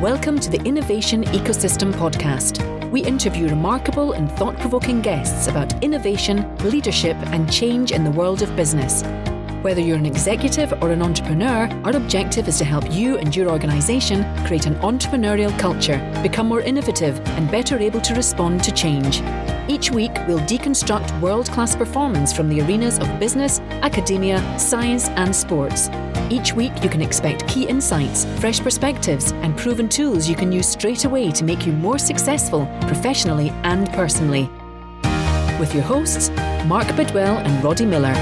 Welcome to the Innovation Ecosystem Podcast. We interview remarkable and thought-provoking guests about innovation, leadership, and change in the world of business. Whether you're an executive or an entrepreneur, our objective is to help you and your organization create an entrepreneurial culture, become more innovative, and better able to respond to change. Each week, we'll deconstruct world-class performance from the arenas of business, academia, science, and sports. Each week, you can expect key insights, fresh perspectives, and proven tools you can use straight away to make you more successful professionally and personally. With your hosts, Mark Bidwell and Roddy Miller.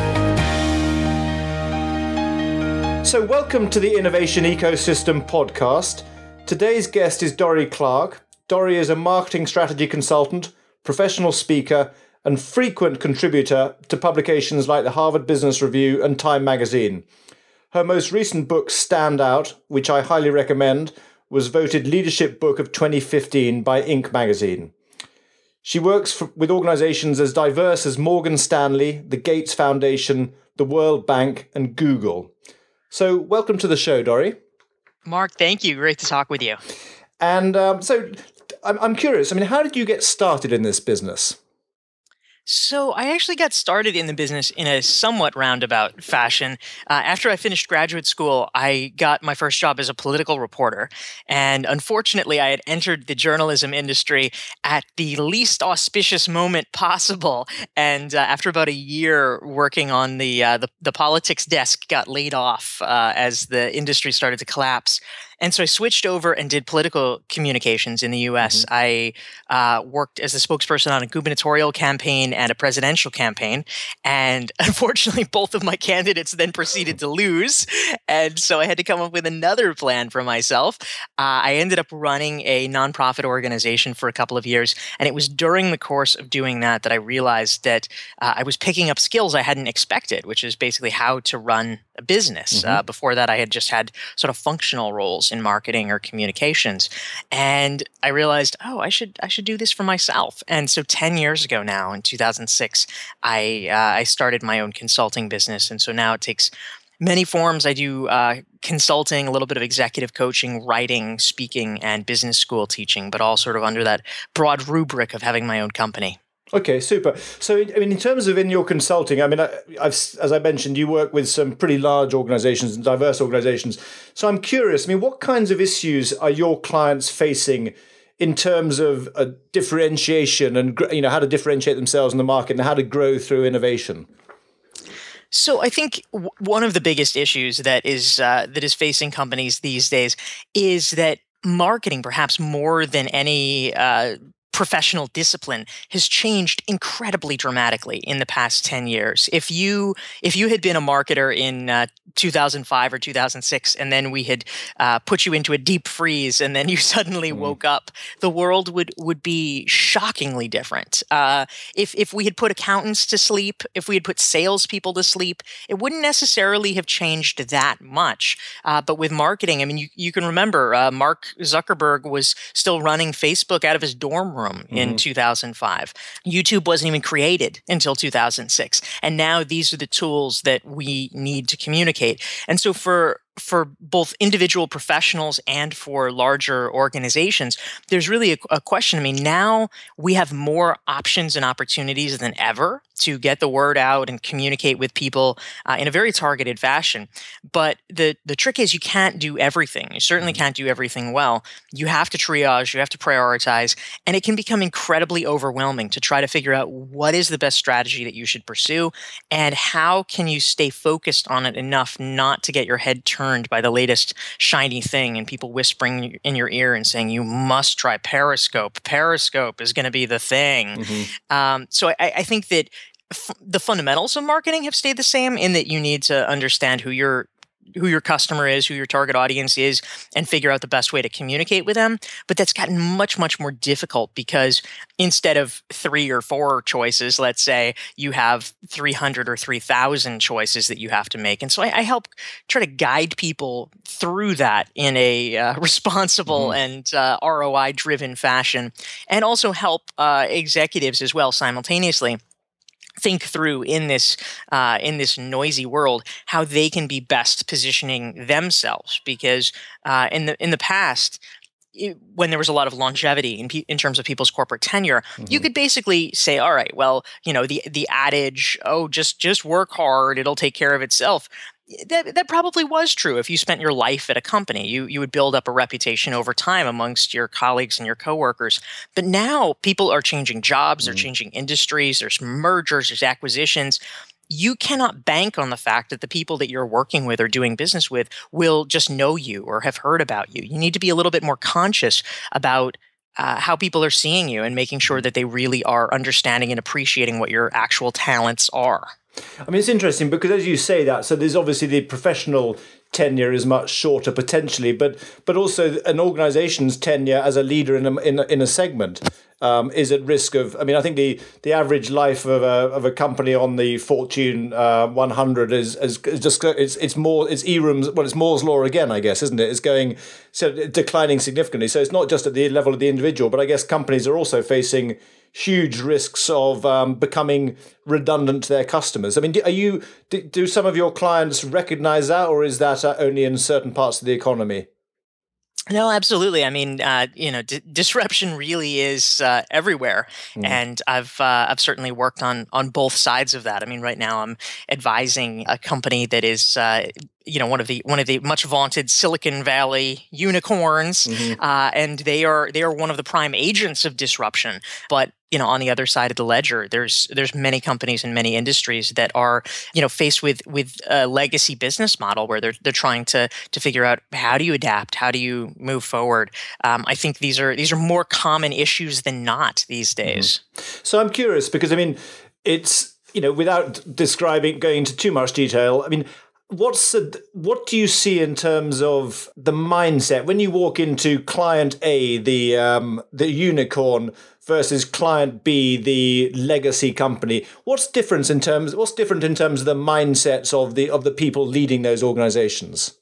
So welcome to the Innovation Ecosystem Podcast. Today's guest is Dorie Clark. Dorie is a marketing strategy consultant, professional speaker, and frequent contributor to publications like the Harvard Business Review and Time magazine. Her most recent book, Stand Out, which I highly recommend, was voted Leadership Book of 2015 by Inc. magazine. She works with organizations as diverse as Morgan Stanley, the Gates Foundation, the World Bank, and Google. So welcome to the show, Dorie. Mark, thank you. Great to talk with you. And so I'm curious, how did you get started in this business? So I actually got started in the business in a somewhat roundabout fashion. After I finished graduate school, I got my first job as a political reporter. And unfortunately, I had entered the journalism industry at the least auspicious moment possible. And after about a year working on the politics desk, got laid off as the industry started to collapse. And so I switched over and did political communications in the U.S. I worked as a spokesperson on a gubernatorial campaign and a presidential campaign. And unfortunately, both of my candidates then proceeded to lose. And so I had to come up with another plan for myself. I ended up running a nonprofit organization for a couple of years. And it was during the course of doing that I realized that I was picking up skills I hadn't expected, which is basically how to run a business. Before that, I had just had sort of functional roles in marketing or communications. And I realized, I should do this for myself. And so 10 years ago now, in 2006, I started my own consulting business. And so now it takes many forms. I do consulting, a little bit of executive coaching, writing, speaking, and business school teaching, but all sort of under that broad rubric of having my own company. Okay, super. So, in terms of in your consulting, as I mentioned, you work with some pretty large organizations and diverse organizations. So I'm curious, what kinds of issues are your clients facing in terms of differentiation and, how to differentiate themselves in the market and how to grow through innovation? So I think one of the biggest issues that is facing companies these days is that marketing, perhaps more than any professional discipline, has changed incredibly dramatically in the past 10 years. If you had been a marketer in 2005 or 2006, and then we had put you into a deep freeze, and then you suddenly woke up, the world would be shockingly different. If we had put accountants to sleep, if we had put salespeople to sleep, it wouldn't necessarily have changed that much. But with marketing, you can remember Mark Zuckerberg was still running Facebook out of his dorm room in 2005. YouTube wasn't even created until 2006. And now these are the tools that we need to communicate. And so for both individual professionals and for larger organizations, there's really a question. Now we have more options and opportunities than ever to get the word out and communicate with people in a very targeted fashion. But the trick is you can't do everything. You certainly can't do everything well. You have to triage, you have to prioritize, and it can become incredibly overwhelming to try to figure out what is the best strategy that you should pursue and how can you stay focused on it enough not to get your head turned by the latest shiny thing and people whispering in your ear and saying, you must try Periscope. Periscope is going to be the thing. So I think that the fundamentals of marketing have stayed the same in that you need to understand who your customer is, who your target audience is, and figure out the best way to communicate with them. But that's gotten much, much more difficult because instead of 3 or 4 choices, let's say, you have 300 or 3,000 choices that you have to make. And so I help try to guide people through that in a responsible and ROI-driven fashion, and also help executives as well simultaneously think through in this noisy world how they can be best positioning themselves, because in the past, when there was a lot of longevity in terms of people's corporate tenure, you could basically say, all right, well, the adage, oh, just work hard, it'll take care of itself. That probably was true if you spent your life at a company. You would build up a reputation over time amongst your colleagues and your coworkers. But now people are changing jobs, they're changing industries, there's mergers, there's acquisitions. You cannot bank on the fact that the people that you're working with or doing business with will just know you or have heard about you. You need to be a little bit more conscious about how people are seeing you and making sure that they really are understanding and appreciating what your actual talents are. I mean, it's interesting because as you say that, so there's obviously the professional tenure is much shorter potentially, but also an organization's tenure as a leader in a segment is at risk of. I mean, I think the average life of a company on the Fortune 100 is just it's E-rooms. Well, it's Moore's law again, I guess, isn't it? It's declining significantly. So it's not just at the level of the individual, but I guess companies are also facing huge risks of becoming redundant to their customers. I mean, do some of your clients recognize that, or is that only in certain parts of the economy? No, absolutely. I mean, disruption really is everywhere, and I've certainly worked on both sides of that. I mean, right now I'm advising a company that is one of the much vaunted Silicon Valley unicorns, and they are one of the prime agents of disruption. But on the other side of the ledger, there's many companies and many industries that are faced with a legacy business model where they're trying to figure out how do you adapt, how do you move forward. I think these are more common issues than not these days. So I'm curious because I mean, it's without going into too much detail. I mean, what do you see in terms of the mindset when you walk into client A, the unicorn, versus client B, the legacy company? What's different in terms of the mindsets of the people leading those organizations?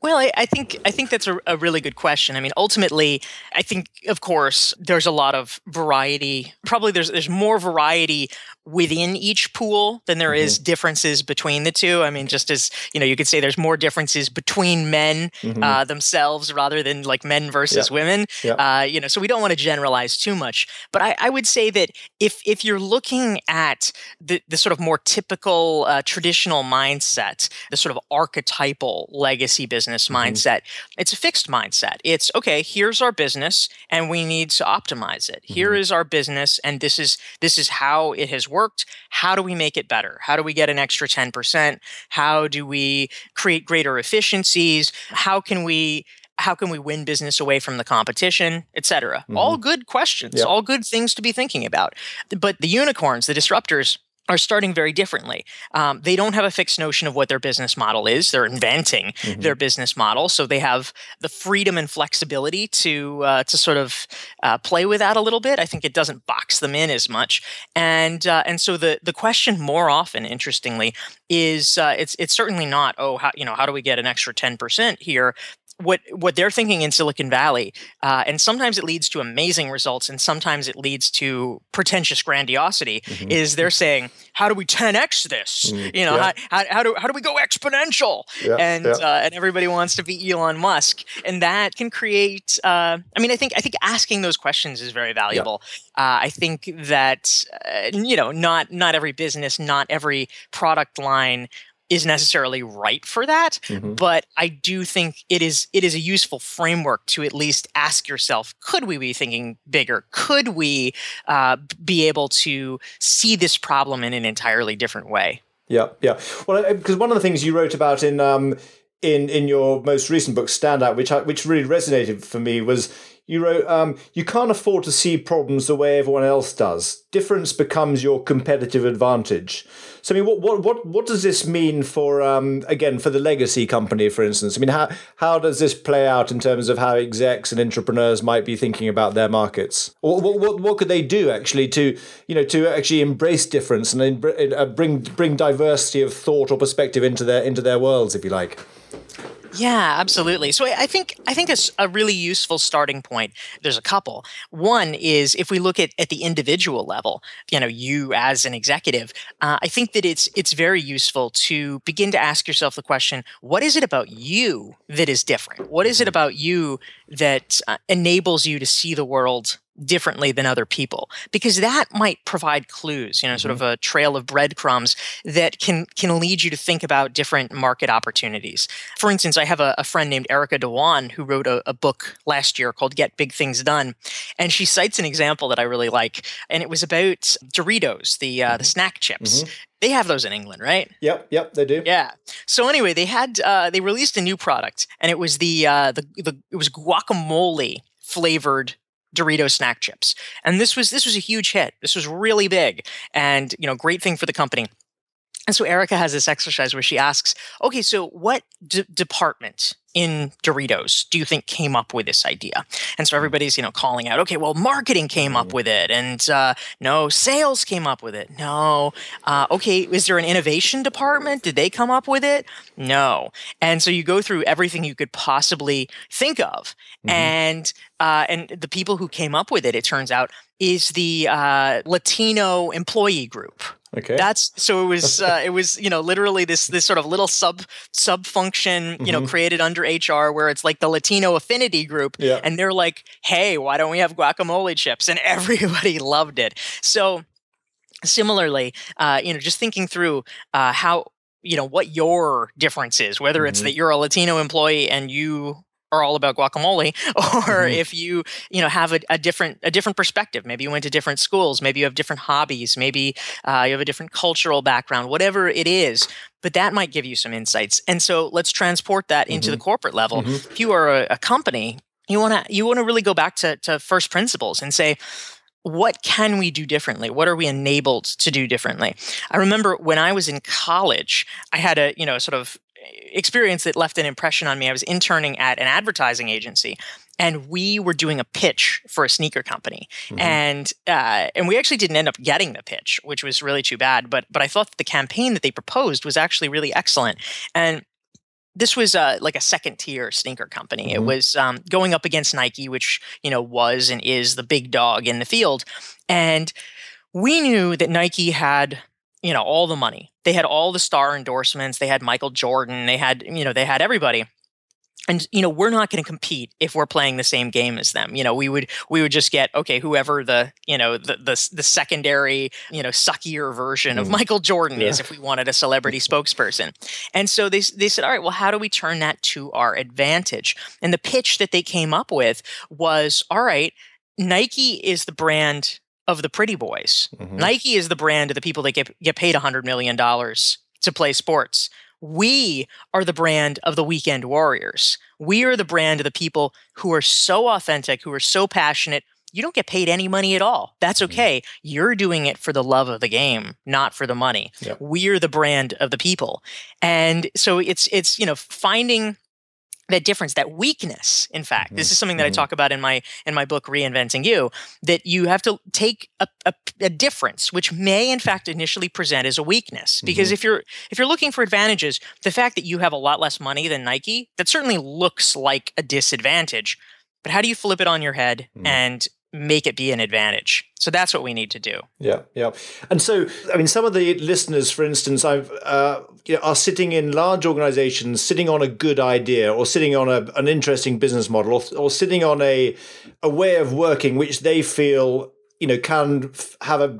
Well, I think that's a really good question. I mean, ultimately, I think, of course, there's a lot of variety. Probably there's more variety within each pool than there is differences between the two. I mean, just as, you could say there's more differences between men themselves rather than like men versus women. So we don't want to generalize too much. But I would say that if you're looking at the sort of more typical traditional mindset, the sort of archetypal legacy business mindset, it's a fixed mindset. It's, okay, here's our business and we need to optimize it. Here is our business and this is how it has worked. How do we make it better? How do we get an extra 10%? How do we create greater efficiencies? How can we win business away from the competition, et cetera? All good questions, all good things to be thinking about. But the unicorns, the disruptors, are starting very differently. They don't have a fixed notion of what their business model is. They're inventing their business model. So they have the freedom and flexibility to sort of play with that a little bit. I think it doesn't box them in as much. And so the question more often, interestingly, is it's certainly not, how do we get an extra 10% here? What they're thinking in Silicon Valley, and sometimes it leads to amazing results, and sometimes it leads to pretentious grandiosity. Is they're saying, "How do we 10x this? How do we go exponential?" And everybody wants to be Elon Musk, and that can create. I think asking those questions is very valuable. I think that not every business, not every product line is necessarily right for that, but I do think it is a useful framework to at least ask yourself, could we be thinking bigger? Could we be able to see this problem in an entirely different way? Yeah. Well, because one of the things you wrote about in your most recent book, Standout, which really resonated for me, was you wrote, you can't afford to see problems the way everyone else does. Difference becomes your competitive advantage. So, I mean, what does this mean for, again, for the legacy company, for instance? I mean, how does this play out in terms of how execs and entrepreneurs might be thinking about their markets? Or what could they do actually to actually embrace difference and bring diversity of thought or perspective into their worlds, if you like? Yeah, absolutely. So I think it's a really useful starting point. There's a couple. One is if we look at the individual level, you as an executive, I think that it's very useful to begin to ask yourself the question: what is it about you that is different? What is it about you that enables you to see the world differently than other people? Because that might provide clues, sort of a trail of breadcrumbs that can lead you to think about different market opportunities. For instance, I have a friend named Erica Dewan who wrote a book last year called Get Big Things Done. And she cites an example that I really like. And it was about Doritos, the snack chips. They have those in England, right? Yep, they do. Yeah. So anyway, they released a new product, and it was it was guacamole flavored Dorito snack chips. And this was a huge hit. This was really big, and great thing for the company. And so Erica has this exercise where she asks, okay, so what department in Doritos do you think came up with this idea? And so everybody's, calling out, okay, well, marketing came up with it. And no, sales came up with it. No. Okay, is there an innovation department? Did they come up with it? No. And so you go through everything you could possibly think of. And the people who came up with it, it turns out, is the Latino employee group. Okay. It was literally this sort of little sub function created under HR where it's like the Latino affinity group, and they're like, hey, why don't we have guacamole chips? And everybody loved it. So similarly, just thinking through how what your difference is, whether it's that you're a Latino employee and you are all about guacamole, or if you have a different perspective. Maybe you went to different schools, maybe you have different hobbies, maybe you have a different cultural background, whatever it is, but that might give you some insights. And so let's transport that into the corporate level. If you are a company, you want to really go back to first principles and say, what can we do differently? What are we enabled to do differently? I remember when I was in college, I had a sort of experience that left an impression on me. I was interning at an advertising agency, and we were doing a pitch for a sneaker company, and we actually didn't end up getting the pitch, which was really too bad. But I thought that the campaign that they proposed was actually really excellent. And this was like a second-tier sneaker company. It was going up against Nike, which was and is the big dog in the field, and we knew that Nike had all the money. They had all the star endorsements. They had Michael Jordan. They had everybody. And we're not going to compete if we're playing the same game as them. We would just get whoever the secondary suckier version of Michael Jordan is, if we wanted a celebrity spokesperson. And so they said, all right, well, how do we turn that to our advantage? And the pitch that they came up with was, all right, Nike is the brand of the pretty boys. Nike is the brand of the people that get paid $100 million to play sports. We are the brand of the weekend warriors. We are the brand of the people who are so authentic, who are so passionate. You don't get paid any money at all. That's okay. You're doing it for the love of the game, not for the money. We're the brand of the people. And so it's finding that difference, that weakness. In fact, this is something that I talk about in my book, Reinventing You, that you have to take a difference, which may in fact initially present as a weakness. Because if you're looking for advantages, the fact that you have a lot less money than Nike, that certainly looks like a disadvantage. But how do you flip it on your head and make it be an advantage? So that's what we need to do. Yeah. And so, I mean, some of the listeners, for instance, are sitting in large organizations, sitting on a good idea, or sitting on an interesting business model, or sitting on a way of working which they feel can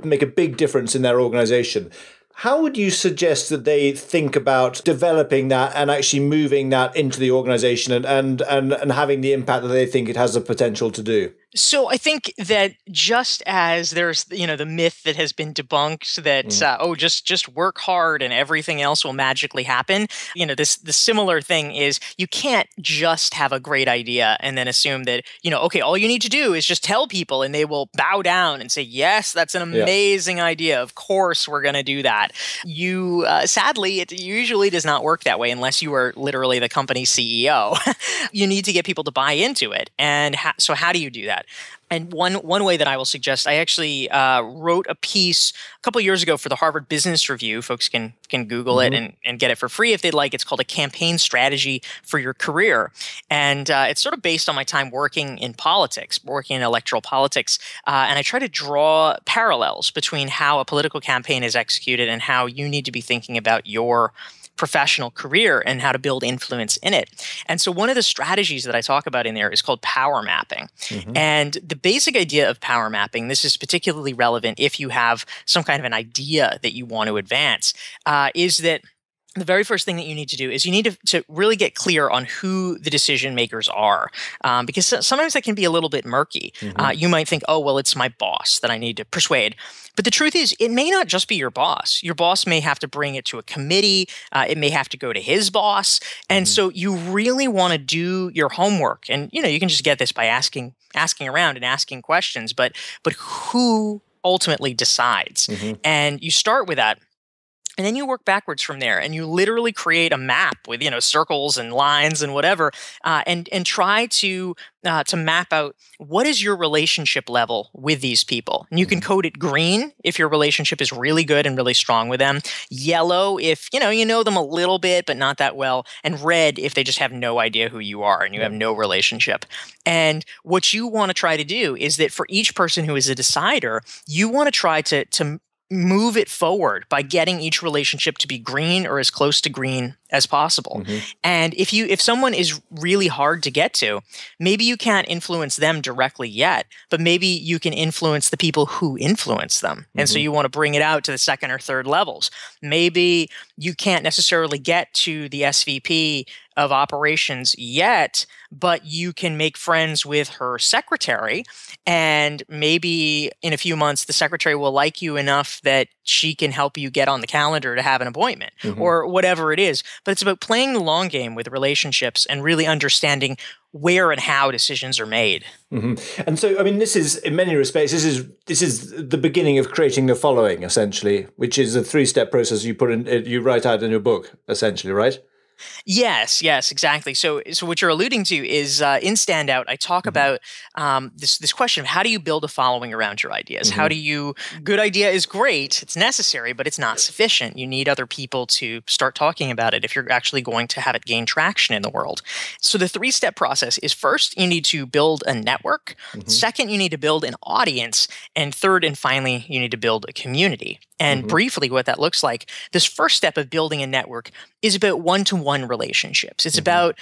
make a big difference in their organization. How would you suggest that they think about developing that and actually moving that into the organization and having the impact that they think it has the potential to do? So I think that just as there's the myth that has been debunked that just work hard and everything else will magically happen, the similar thing is you can't just have a great idea and then assume that all you need to do is just tell people and they will bow down and say, yes, that's an amazing idea. Of course we're going to do that. You sadly, it usually does not work that way unless you are literally the company's CEO. You need to get people to buy into it. And so how do you do that? And one way that I will suggest, I actually wrote a piece a couple years ago for the Harvard Business Review. Folks can Google it and get it for free if they'd like. It's called A Campaign Strategy for Your Career. And it's sort of based on my time working in politics, working in electoral politics. And I try to draw parallels between how a political campaign is executed and how you need to be thinking about your professional career and how to build influence in it. And so one of the strategies that I talk about in there is called power mapping. And the basic idea of power mapping, this is particularly relevant if you have some kind of an idea that you want to advance, is that the very first thing that you need to do is you need to really get clear on who the decision makers are, because sometimes that can be a little bit murky. You might think, oh, well, it's my boss that I need to persuade. But the truth is, it may not just be your boss. Your boss may have to bring it to a committee. It may have to go to his boss. And so you really want to do your homework. And, you can just get this by asking around and asking questions. But who ultimately decides? And you start with that. And then you work backwards from there, and you literally create a map with circles and lines and whatever, and try to map out what is your relationship level with these people. And you can code it green if your relationship is really good and really strong with them, yellow if you know them a little bit but not that well, and red if they just have no idea who you are and you have no relationship. And what you want to try to do is that for each person who is a decider, you want to try to move it forward by getting each relationship to be green or as close to green as possible. And if someone is really hard to get to, maybe you can't influence them directly yet, but maybe you can influence the people who influence them. And so you want to bring it out to the second or third levels. Maybe you can't necessarily get to the SVP of operations yet, but you can make friends with her secretary, and maybe in a few months the secretary will like you enough that she can help you get on the calendar to have an appointment or whatever it is. But it's about playing the long game with relationships and really understanding where and how decisions are made. And so, I mean, this is, in many respects, this is the beginning of creating the following, essentially, which is a 3-step process you write out in your book, essentially, right? Yes, exactly. So what you're alluding to is in Standout, I talk about this question of how do you build a following around your ideas? How do you? Good idea is great, it's necessary, but it's not sufficient. You need other people to start talking about it if you're actually going to have it gain traction in the world. So the 3-step process is: first, you need to build a network. Second, you need to build an audience. And third, and finally, you need to build a community. And briefly, what that looks like, this first step of building a network is about one-to-one relationships. It's about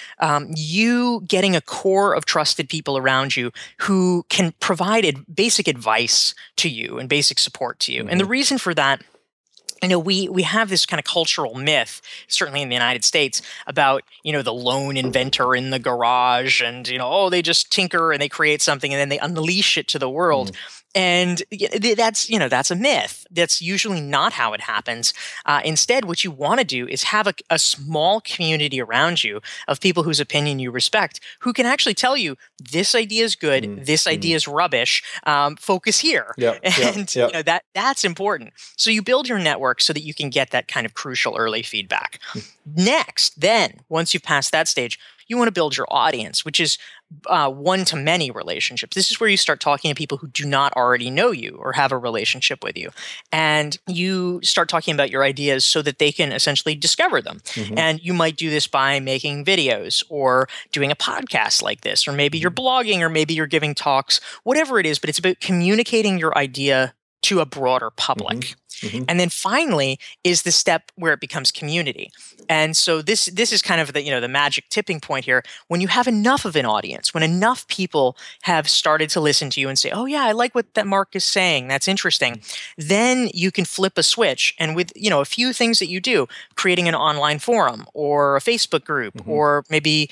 you getting a core of trusted people around you who can provide basic advice to you and basic support to you. And the reason for that, we have this kind of cultural myth, certainly in the United States, about, the lone inventor in the garage and, they just tinker and they create something and then they unleash it to the world. And that's a myth. That's usually not how it happens. Instead, what you want to do is have a small community around you of people whose opinion you respect, who can actually tell you this idea is good, this idea is rubbish. Focus here, that's important. So you build your network so that you can get that kind of crucial early feedback. Next, then once you've passed that stage, you want to build your audience, which is one-to-many relationships. This is where you start talking to people who do not already know you or have a relationship with you. And you start talking about your ideas so that they can essentially discover them. And you might do this by making videos or doing a podcast like this, or maybe you're blogging, or maybe you're giving talks, whatever it is, but it's about communicating your idea to a broader public. And then finally is the step where it becomes community. And so this is kind of the magic tipping point here. When you have enough of an audience, when enough people have started to listen to you and say, oh yeah, I like what that Mark is saying, that's interesting, then you can flip a switch. And with a few things that you do, creating an online forum or a Facebook group, or maybe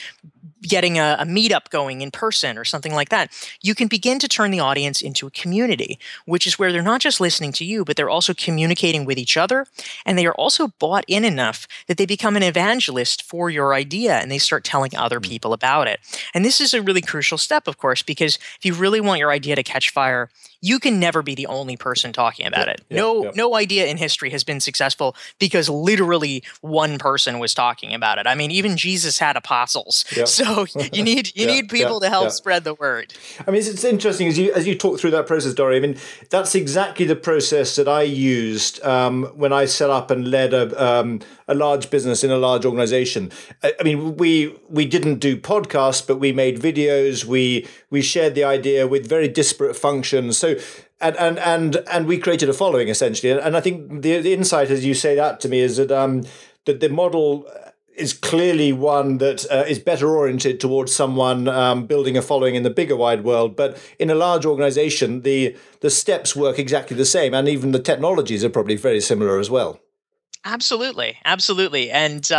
getting a meetup going in person or something like that, you can begin to turn the audience into a community, which is where they're not just listening to you, but they're also communicating with each other. And they are also bought in enough that they become an evangelist for your idea and they start telling other people about it. And this is a really crucial step, of course, because if you really want your idea to catch fire, you can never be the only person talking about it. Yeah. No idea in history has been successful because literally one person was talking about it. I mean, even Jesus had apostles. Yeah. So you need people to help spread the word. I mean, it's interesting as you talk through that process, Dorie. I mean, that's exactly the process that I used when I set up and led a large business in a large organization. I mean, we didn't do podcasts, but we made videos. We shared the idea with very disparate functions. So and we created a following essentially. And I think the insight, as you say that to me, is that that the model is clearly one that is better oriented towards someone building a following in the bigger wide world. But in a large organization, the steps work exactly the same, and even the technologies are probably very similar as well. Absolutely. And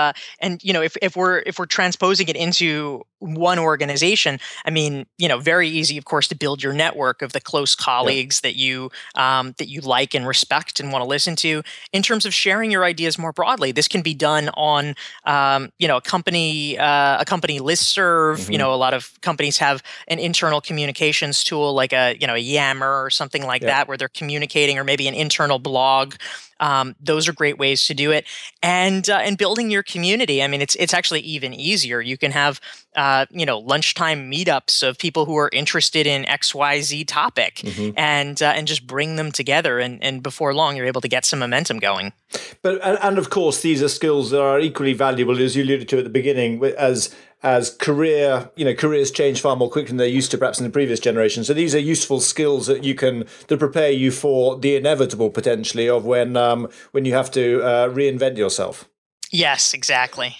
if we're transposing it into one organization, I mean, very easy, of course, to build your network of the close colleagues that you like and respect and want to listen to. In terms of sharing your ideas more broadly, this can be done on a company listserv. A lot of companies have an internal communications tool like a Yammer or something like that, where they're communicating, or maybe an internal blog. Those are great ways to do it, and building your community. I mean, it's actually even easier. You can have lunchtime meetups of people who are interested in XYZ topic, and just bring them together, and before long you're able to get some momentum going. But and of course these are skills that are equally valuable, as you alluded to at the beginning, as careers change far more quickly than they used to perhaps in the previous generation. So these are useful skills that prepare you for the inevitable potentially of when you have to reinvent yourself. Yes, exactly.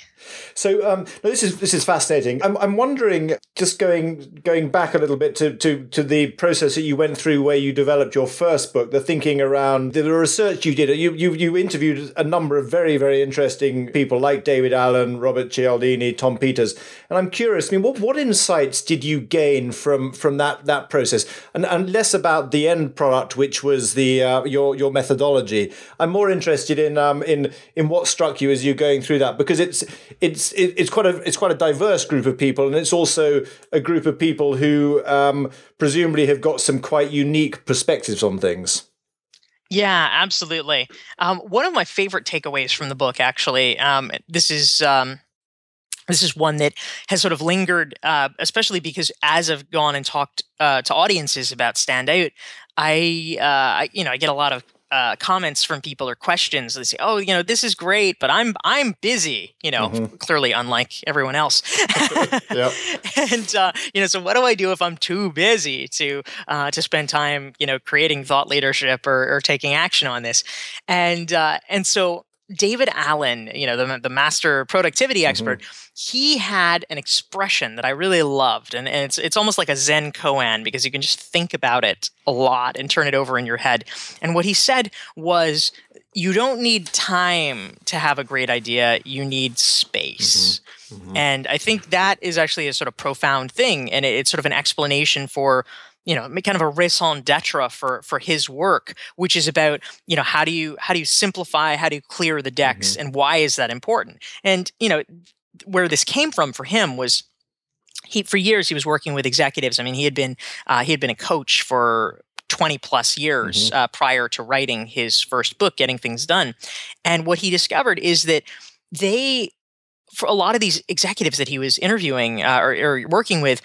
So this is fascinating. I'm wondering, just going back a little bit to the process that you went through where you developed your first book, the thinking around the research you did. You interviewed a number of very, very interesting people like David Allen, Robert Cialdini, Tom Peters, and I'm curious. I mean, what insights did you gain from that process, and less about the end product, which was the your methodology. I'm more interested in what struck you as you're going through that, because it's quite a diverse group of people, and it's also a group of people who presumably have got some quite unique perspectives on things. Yeah, absolutely. One of my favorite takeaways from the book, actually, this is one that has sort of lingered, especially because as I've gone and talked to audiences about Stand Out, I get a lot of comments from people or questions. They say, "Oh, this is great, but I'm busy." Clearly unlike everyone else. Yep. And so what do I do if I'm too busy to spend time, creating thought leadership or taking action on this? And so David Allen, the master productivity expert, he had an expression that I really loved, and it's almost like a Zen koan, because you can just think about it a lot and turn it over in your head. And what he said was, you don't need time to have a great idea, you need space. And I think that is actually a sort of profound thing, and it's sort of an explanation for kind of a raison d'etre for his work, which is about, how do you simplify, how do you clear the decks, and why is that important? And, where this came from for him was, for years he was working with executives. I mean, he had been a coach for 20 plus years prior to writing his first book, Getting Things Done. And what he discovered is that for a lot of these executives that he was interviewing or working with,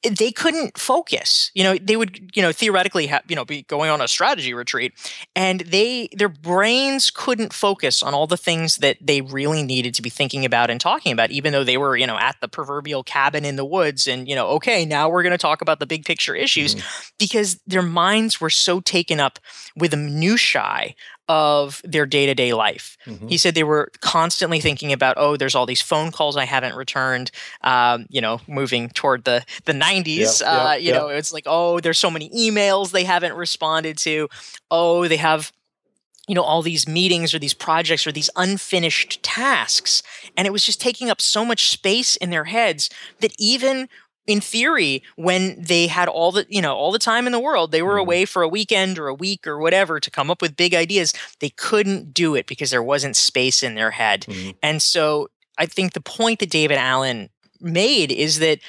they couldn't focus. They would, theoretically be going on a strategy retreat, and their brains couldn't focus on all the things that they really needed to be thinking about and talking about, even though they were, at the proverbial cabin in the woods and, okay, now we're going to talk about the big picture issues, because their minds were so taken up with the minutiae of their day-to-day life. He said they were constantly thinking about, oh, there's all these phone calls I haven't returned, moving toward the 90s. It's like, oh, there's so many emails they haven't responded to. Oh, they have, all these meetings or these projects or these unfinished tasks. And it was just taking up so much space in their heads that even in theory, when they had all the time in the world, they were away for a weekend or a week or whatever to come up with big ideas, they couldn't do it because there wasn't space in their head. And so I think the point that David Allen made is that,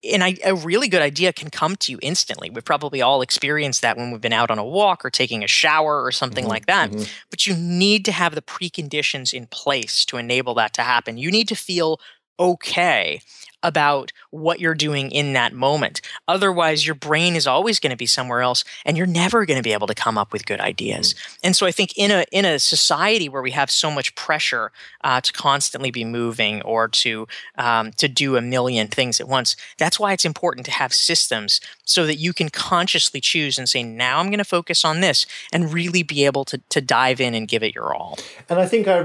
a really good idea can come to you instantly. We've probably all experienced that when we've been out on a walk or taking a shower or something like that. But you need to have the preconditions in place to enable that to happen. You need to feel okay about what you're doing in that moment. Otherwise, your brain is always going to be somewhere else, and you're never going to be able to come up with good ideas. And so I think in a society where we have so much pressure to constantly be moving or to do a million things at once, that's why it's important to have systems so that you can consciously choose and say, now I'm going to focus on this, and really be able to dive in and give it your all. And I think I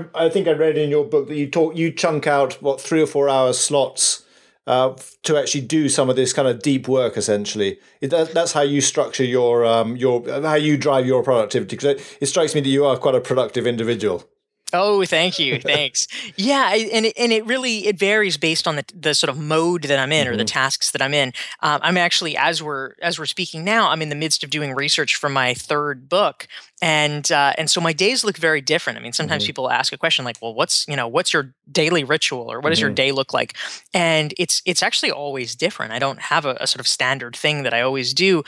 read in your book that you chunk out 3 or 4 hour slots to actually do some of this kind of deep work. Essentially, that's how you structure your how you drive your productivity. Because it strikes me that you are quite a productive individual. Oh, thank you. Thanks. Yeah, and it varies based on the sort of mode that I'm in or the tasks that I'm in. I'm actually, as we're speaking now, I'm in the midst of doing research for my third book, and so my days look very different. I mean, sometimes people ask a question like, "Well, what's your daily ritual, or what does your day look like?" And it's actually always different. I don't have a sort of standard thing that I always do.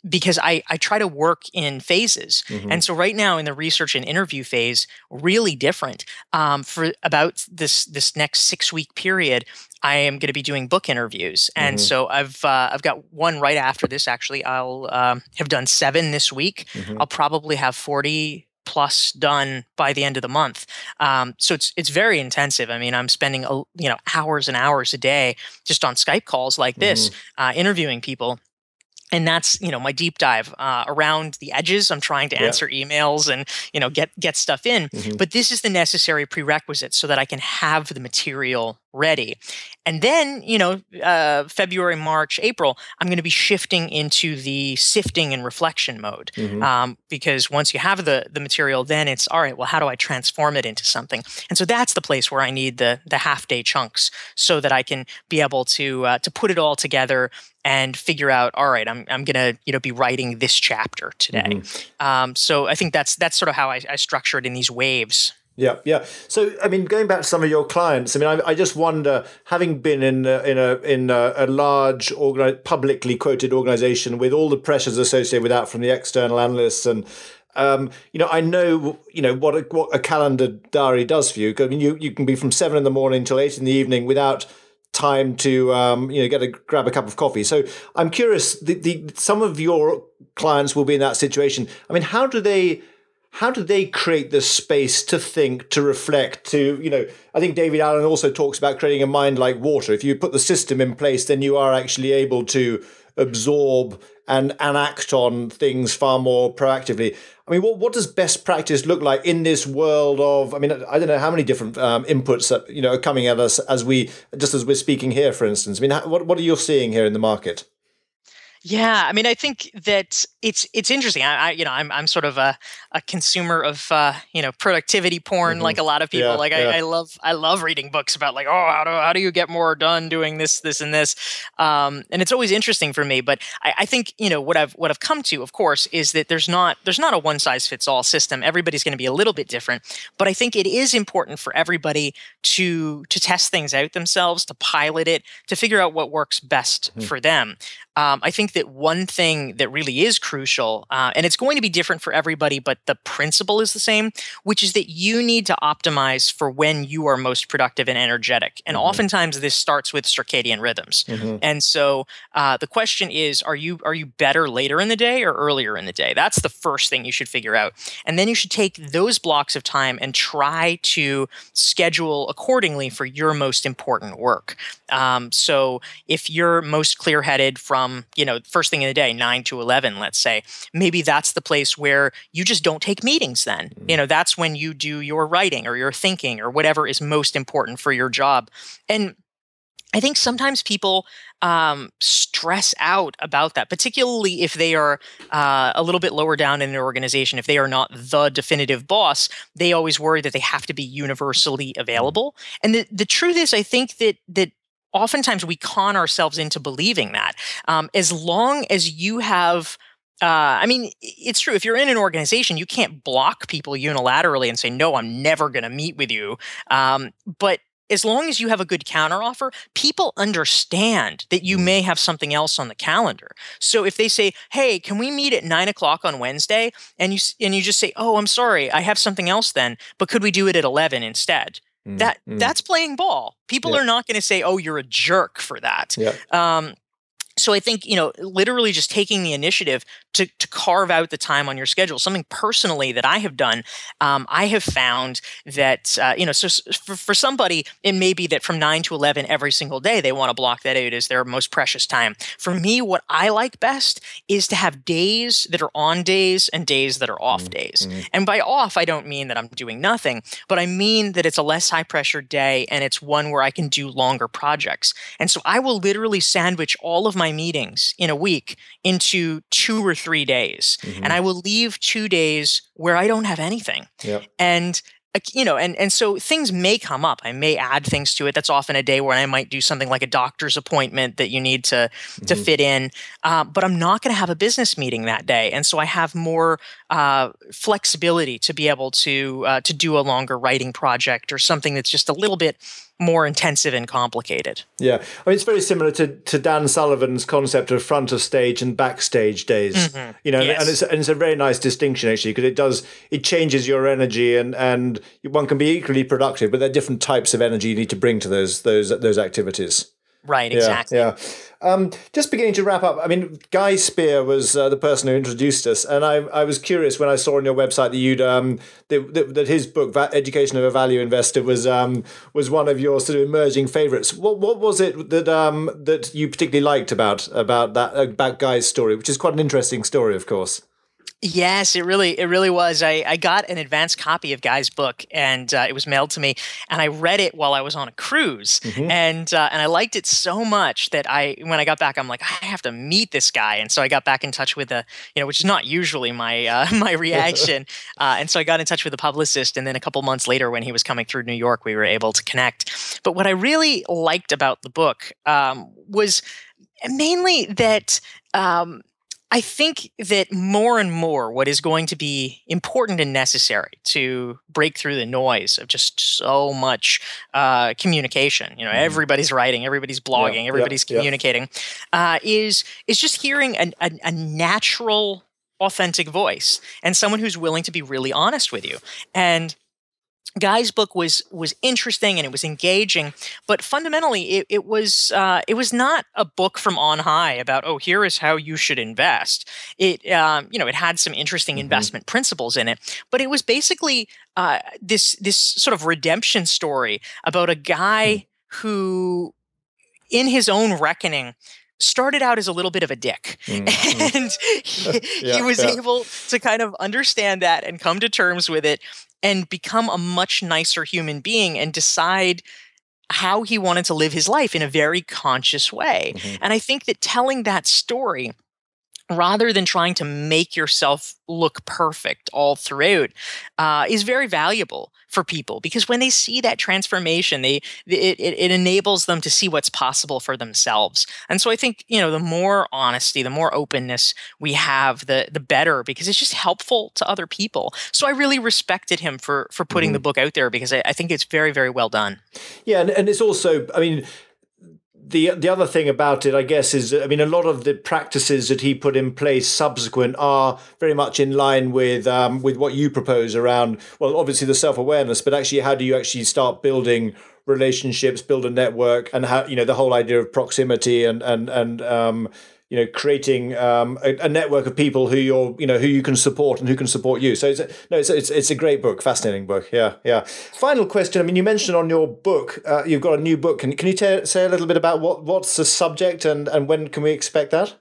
Because I try to work in phases. And so right now in the research and interview phase, really different. For about this next 6-week period, I am going to be doing book interviews. And so I've got one right after this, actually. I'll have done 7 this week. I'll probably have 40 plus done by the end of the month. So it's very intensive. I mean, I'm spending hours and hours a day just on Skype calls like this, interviewing people. And that's, my deep dive around the edges. I'm trying to answer emails and, get stuff in. But this is the necessary prerequisite so that I can have the material ready. And then, February, March, April, I'm going to be shifting into the sifting and reflection mode. Because once you have the material, then it's, all right, well, how do I transform it into something? And so that's the place where I need the half-day chunks so that I can be able to put it all together and figure out, all right, I'm going to be writing this chapter today. So I think that's sort of how I structure it in these waves. Yeah. So, I mean, going back to some of your clients, I mean, I just wonder, having been in a large, publicly quoted organization with all the pressures associated with that from the external analysts, and I know what a calendar diary does for you. I mean, you can be from 7 a.m. till 8 p.m. without time to grab a cup of coffee. So I'm curious. Some of your clients will be in that situation. I mean, how do they create the space to think, to reflect, to, I think David Allen also talks about creating a mind like water. If you put the system in place, then you are actually able to absorb and act on things far more proactively. I mean, what does best practice look like in this world of, I mean, I don't know how many different inputs that, are coming at us as we're speaking here, for instance. I mean, what are you seeing here in the market? Yeah, I mean, I think that it's interesting. I'm sort of a consumer of productivity porn, like a lot of people. I love reading books about like, how do you get more done doing this, and this, and it's always interesting for me. But I think what I've come to, of course, is that there's not a one size fits all system. Everybody's going to be a little bit different. But I think it is important for everybody to test things out themselves, to pilot it, to figure out what works best for them. I think that one thing that really is crucial, and it's going to be different for everybody, but the principle is the same, which is that you need to optimize for when you are most productive and energetic. And oftentimes this starts with circadian rhythms. And so the question is, are you better later in the day or earlier in the day? That's the first thing you should figure out. And then you should take those blocks of time and try to schedule accordingly for your most important work. So if you're most clear-headed from, first thing in the day, 9 to 11, let's say, maybe that's the place where you just don't take meetings then. That's when you do your writing or your thinking or whatever is most important for your job. And I think sometimes people stress out about that, particularly if they are a little bit lower down in an organization. If they are not the definitive boss, they always worry that they have to be universally available. And the truth is, I think that oftentimes we con ourselves into believing that. As long as you have, it's true. If you're in an organization, you can't block people unilaterally and say, no, I'm never going to meet with you. But as long as you have a good counteroffer, people understand that you may have something else on the calendar. So if they say, "Hey, can we meet at 9 o'clock on Wednesday?" and you just say, "Oh, I'm sorry, I have something else then, but could we do it at 11 instead?" That's playing ball. People are not going to say, "Oh, you're a jerk for that." So I think, literally just taking the initiative to carve out the time on your schedule, something personally that I have done, I have found that, so for somebody, it may be that from 9 to 11 every single day, they want to block that out as their most precious time. For me, what I like best is to have days that are on days and days that are off days. And by off, I don't mean that I'm doing nothing, but I mean that it's a less high pressure day and it's one where I can do longer projects. And so I will literally sandwich all of my meetings in a week into 2 or 3 days. And I will leave 2 days where I don't have anything. And and so things may come up. I may add things to it. That's often a day where I might do something like a doctor's appointment that you need to fit in. But I'm not going to have a business meeting that day. And so I have more flexibility to be able to do a longer writing project or something that's just a little bit more intensive and complicated. Yeah. I mean, it's very similar to Dan Sullivan's concept of front of stage and backstage days, and it's a very nice distinction actually, because it changes your energy and one can be equally productive, but there are different types of energy you need to bring to those activities. Right, exactly. Just beginning to wrap up, I mean, Guy Spier was the person who introduced us, and I was curious when I saw on your website that you'd that his book, Education of a Value Investor, was one of your sort of emerging favourites. What was it that you particularly liked about Guy's story, which is quite an interesting story, of course? Yes, it really was. I got an advanced copy of Guy's book, and it was mailed to me, and I read it while I was on a cruise, and I liked it so much that when I got back, I'm like, I have to meet this guy, and so I got back in touch with which is not usually my my reaction, and so I got in touch with a publicist, and then a couple months later, when he was coming through New York, we were able to connect. But what I really liked about the book was mainly that. I think that more and more what is going to be important and necessary to break through the noise of just so much communication, everybody's writing, everybody's blogging, everybody's communicating, is just hearing a natural, authentic voice and someone who's willing to be really honest with you. And Guy's book was interesting and it was engaging, but fundamentally it was not a book from on high about, oh, here is how you should invest. It it had some interesting investment principles in it, but it was basically this sort of redemption story about a guy who, in his own reckoning, started out as a little bit of a dick, and he was able to kind of understand that and come to terms with it and become a much nicer human being and decide how he wanted to live his life in a very conscious way. And I think that telling that story, rather than trying to make yourself look perfect all throughout, is very valuable for people, because when they see that transformation, it enables them to see what's possible for themselves. And so I think, the more honesty, the more openness we have, the better, because it's just helpful to other people. So I really respected him for putting the book out there, because I think it's very, very well done. Yeah, and it's also, I mean, the other thing about it, I guess, is, I mean, a lot of the practices that he put in place subsequent are very much in line with what you propose around, well, obviously the self-awareness, but actually how do you actually start building relationships, build a network, and how, the whole idea of proximity and creating a network of people who who you can support and who can support you. So it's a great book, fascinating book. Yeah. Final question. I mean, you mentioned on your book, you've got a new book. Can you say a little bit about what's the subject and when can we expect that?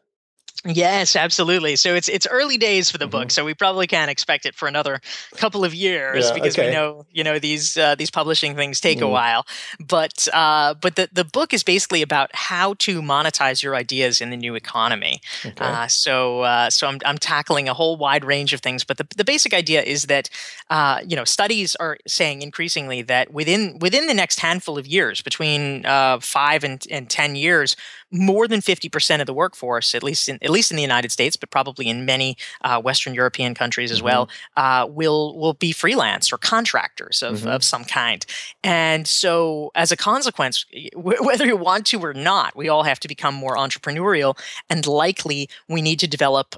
Yes, absolutely. So it's early days for the book, so we probably can't expect it for another couple of years, because we know these publishing things take a while. But the book is basically about how to monetize your ideas in the new economy. So I'm tackling a whole wide range of things, but the basic idea is that studies are saying increasingly that within the next handful of years, between 5 and 10 years, more than 50% of the workforce, at least least in the United States, but probably in many Western European countries as well, will be freelance or contractors of some kind. And so as a consequence, whether you want to or not, we all have to become more entrepreneurial, and likely we need to develop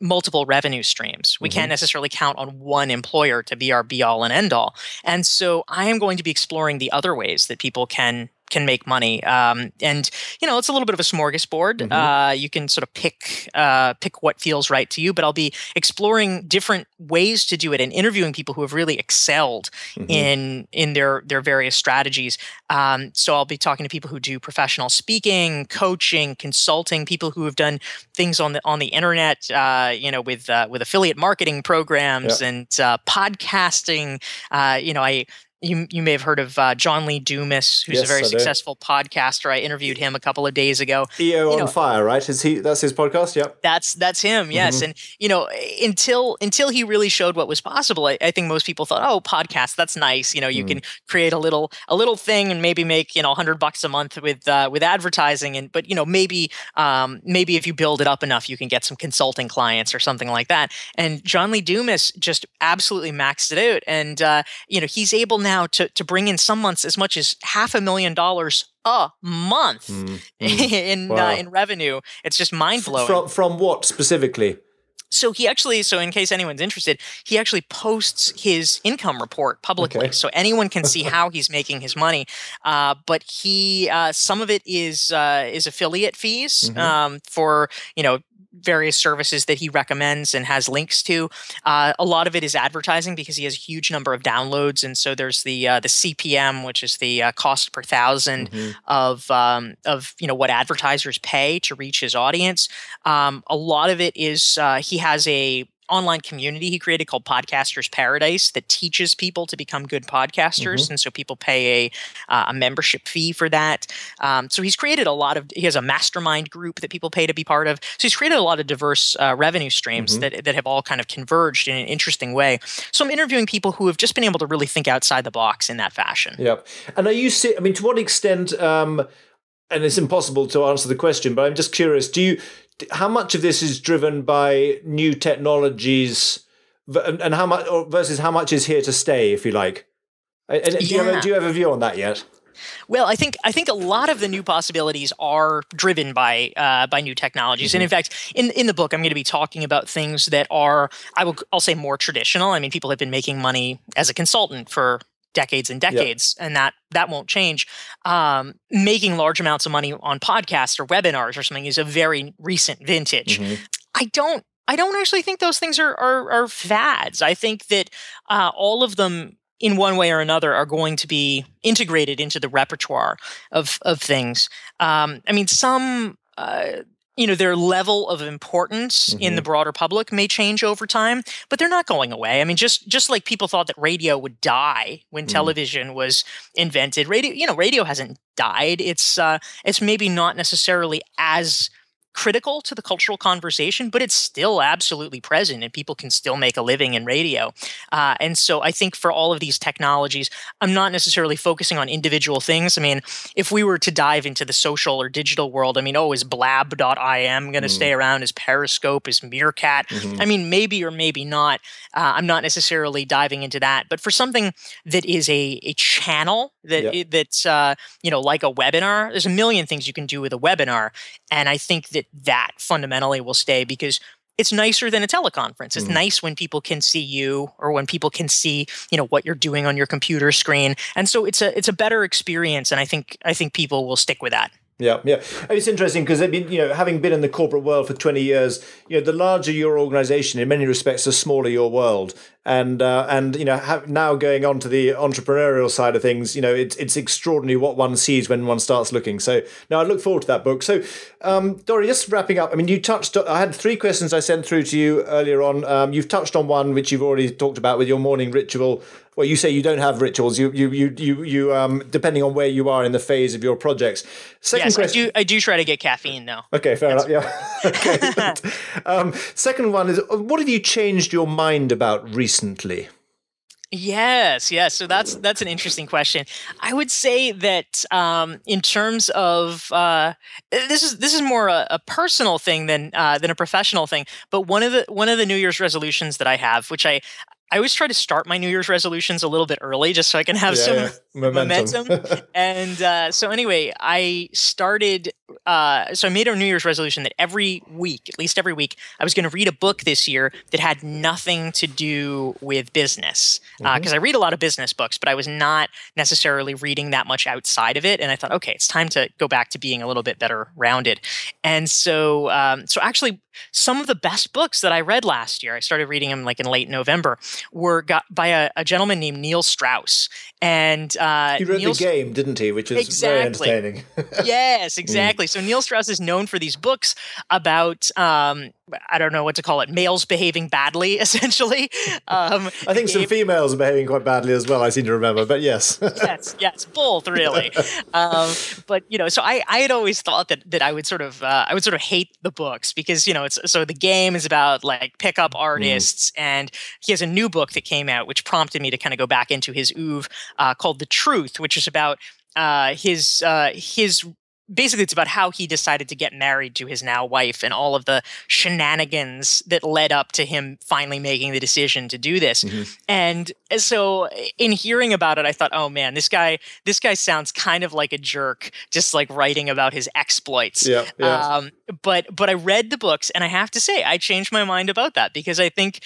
multiple revenue streams. We can't necessarily count on one employer to be our be-all and end-all. And so I am going to be exploring the other ways that people can make money. And, it's a little bit of a smorgasbord. You can sort of pick what feels right to you, but I'll be exploring different ways to do it and interviewing people who have really excelled in their various strategies. So I'll be talking to people who do professional speaking, coaching, consulting, people who have done things on the internet, with affiliate marketing programs and podcasting. You may have heard of John Lee Dumas, who's a very successful podcaster. I interviewed him a couple of days ago. EO on Fire, right? That's his podcast? Yep. That's him, yes. And until he really showed what was possible, I think most people thought, oh, podcast, that's nice. You can create a little thing and maybe make $100 a month with advertising, but maybe if you build it up enough, you can get some consulting clients or something like that. And John Lee Dumas just absolutely maxed it out, and he's able now to bring in some months as much as $500,000 a month in revenue. It's just mind blowing. From what specifically? So in case anyone's interested, he actually posts his income report publicly, so anyone can see how he's making his money. But some of it is affiliate fees for various services that he recommends and has links to. A lot of it is advertising because he has a huge number of downloads, and so there's the CPM, which is the cost per thousand of what advertisers pay to reach his audience. A lot of it is he has a online community he created called Podcasters Paradise that teaches people to become good podcasters. And so people pay a membership fee for that. So he's created he has a mastermind group that people pay to be part of. So he's created a lot of diverse revenue streams that have all kind of converged in an interesting way. So I'm interviewing people who have just been able to really think outside the box in that fashion. Yep. And to what extent, and it's impossible to answer the question, but I'm just curious, how much of this is driven by new technologies, and how much versus how much is here to stay, if you like? And do you have a view on that yet? Well, I think a lot of the new possibilities are driven by new technologies, and in fact, in the book, I'm going to be talking about things that are I'll say more traditional. I mean, people have been making money as a consultant for decades and decades, and that won't change. Making large amounts of money on podcasts or webinars or something is a very recent vintage. I don't actually think those things are fads. I think that all of them, in one way or another, are going to be integrated into the repertoire of things. I mean, some their level of importance in the broader public may change over time, but they're not going away. I mean, just like people thought that radio would die when television was invented, radio hasn't died. It's maybe not necessarily as critical to the cultural conversation, but it's still absolutely present, and people can still make a living in radio. And so I think for all of these technologies, I'm not necessarily focusing on individual things. I mean, if we were to dive into the social or digital world, I mean, is blab.im going to stay around? Is Periscope? Is Meerkat? I mean, maybe or maybe not. I'm not necessarily diving into that. But for something that is a channel that's like a webinar, there's a million things you can do with a webinar. And I think that fundamentally will stay because it's nicer than a teleconference. It's nice when people can see you, or when people can see, what you're doing on your computer screen. And so it's a better experience. And I think people will stick with that. Yeah. And it's interesting because, having been in the corporate world for 20 years, the larger your organization, in many respects, the smaller your world. And now going on to the entrepreneurial side of things, it's extraordinary what one sees when one starts looking. So, I look forward to that book. So, Dorie, just wrapping up, I mean, I had 3 questions I sent through to you earlier on. You've touched on one, which you've already talked about with your morning ritual. Well, you say you don't have rituals. You depending on where you are in the phase of your projects. Second question. I do try to get caffeine though. Okay, fair enough. Yeah. Okay. Second one is, what have you changed your mind about recently? Yes, yes. So that's an interesting question. I would say that in terms of this is more a personal thing than a professional thing. But one of the New Year's resolutions that I have, which I always try to start my New Year's resolutions a little bit early, just so I can have some momentum. And so anyway, I started. So I made a New Year's resolution that every week, at least every week, I was going to read a book this year that had nothing to do with business. Because I read a lot of business books, but I was not necessarily reading that much outside of it. And I thought, okay, it's time to go back to being a little bit better rounded. And so, so actually, some of the best books that I read last year, I started reading them like in late November, were got by a gentleman named Neil Strauss. And he wrote The Game, didn't he? Which is very entertaining. Yes, exactly. So Neil Strauss is known for these books about I don't know what to call it, males behaving badly, essentially. I think some females are behaving quite badly as well, I seem to remember, but yes. yes, both really. But so I had always thought that I would sort of hate the books because so The Game is about like pickup artists, and he has a new book that came out which prompted me to kind of go back into his oeuvre called The Truth, which is about his basically, it's about how he decided to get married to his now wife and all of the shenanigans that led up to him finally making the decision to do this. And so in hearing about it, I thought, oh man, this guy sounds kind of like a jerk, just like writing about his exploits. But I read the books, and I have to say, I changed my mind about that because I think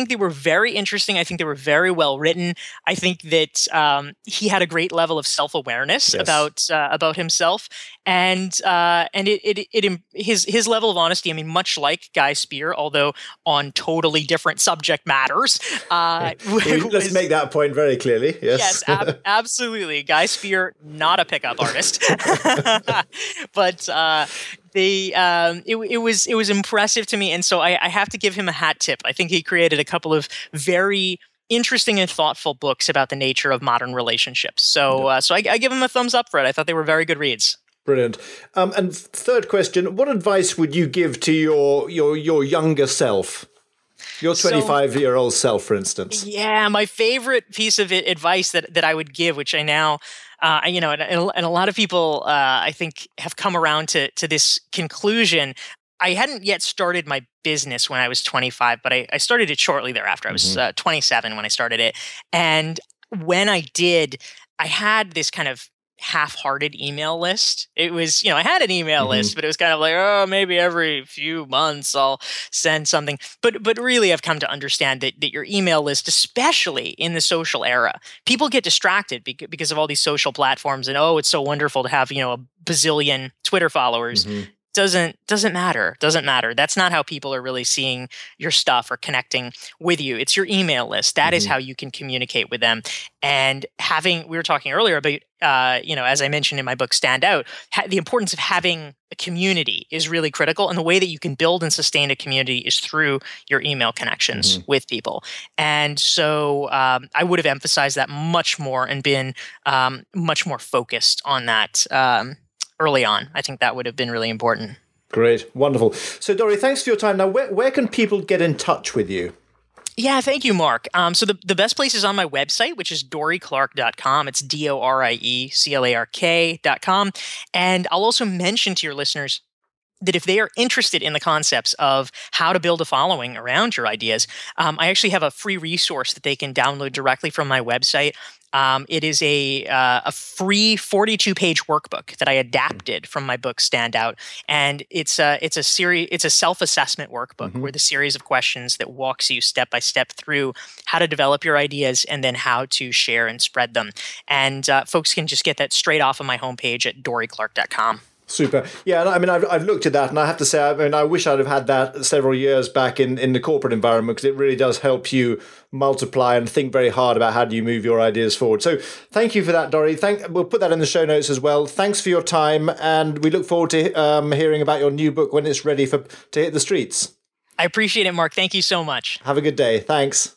they were very interesting. I think they were very well written. I think that he had a great level of self-awareness about himself. And his level of honesty, I mean, much like Guy Spier, although on totally different subject matters. Let's make that point very clearly. Yes, absolutely. Guy Spier, not a pickup artist, but it was impressive to me, and so I have to give him a hat tip. I think he created a couple of very interesting and thoughtful books about the nature of modern relationships. So I give him a thumbs up for it. I thought they were very good reads. Brilliant. And third question, what advice would you give to your younger self? Your 25-year-old self, for instance. Yeah, my favorite piece of advice that I would give, which I now, and a lot of people, I think, have come around to this conclusion. I hadn't yet started my business when I was 25, but I started it shortly thereafter. I was 27 when I started it. And when I did, I had this kind of half-hearted email list. It was, I had an email list, but it was kind of like, oh, maybe every few months I'll send something. But really, I've come to understand that your email list, especially in the social era, people get distracted because of all these social platforms, and it's so wonderful to have a bazillion Twitter followers. Doesn't matter. That's not how people are really seeing your stuff or connecting with you. It's your email list. That is how you can communicate with them. And we were talking earlier about, as I mentioned in my book, Stand Out, the importance of having a community is really critical. And the way that you can build and sustain a community is through your email connections with people. And so I would have emphasized that much more and been much more focused on that early on. I think that would have been really important. Great. Wonderful. So, Dorie, thanks for your time. Now, where can people get in touch with you? Yeah, thank you, Mark. So the best place is on my website, which is dorieclark.com. It's DORIECLARK.com. And I'll also mention to your listeners that if they are interested in the concepts of how to build a following around your ideas, I actually have a free resource that they can download directly from my website. It is a free 42-page workbook that I adapted from my book Stand Out, and it's a self-assessment workbook with a series of questions that walks you step by step through how to develop your ideas and then how to share and spread them. And folks can just get that straight off of my homepage at dorieclark.com. Super. Yeah, I mean, I've looked at that, and I have to say, I wish I'd have had that several years back in the corporate environment, because it really does help you multiply and think very hard about how do you move your ideas forward. So thank you for that, Dorie. We'll put that in the show notes as well. Thanks for your time, and we look forward to hearing about your new book when it's ready to hit the streets. I appreciate it, Mark. Thank you so much. Have a good day. Thanks.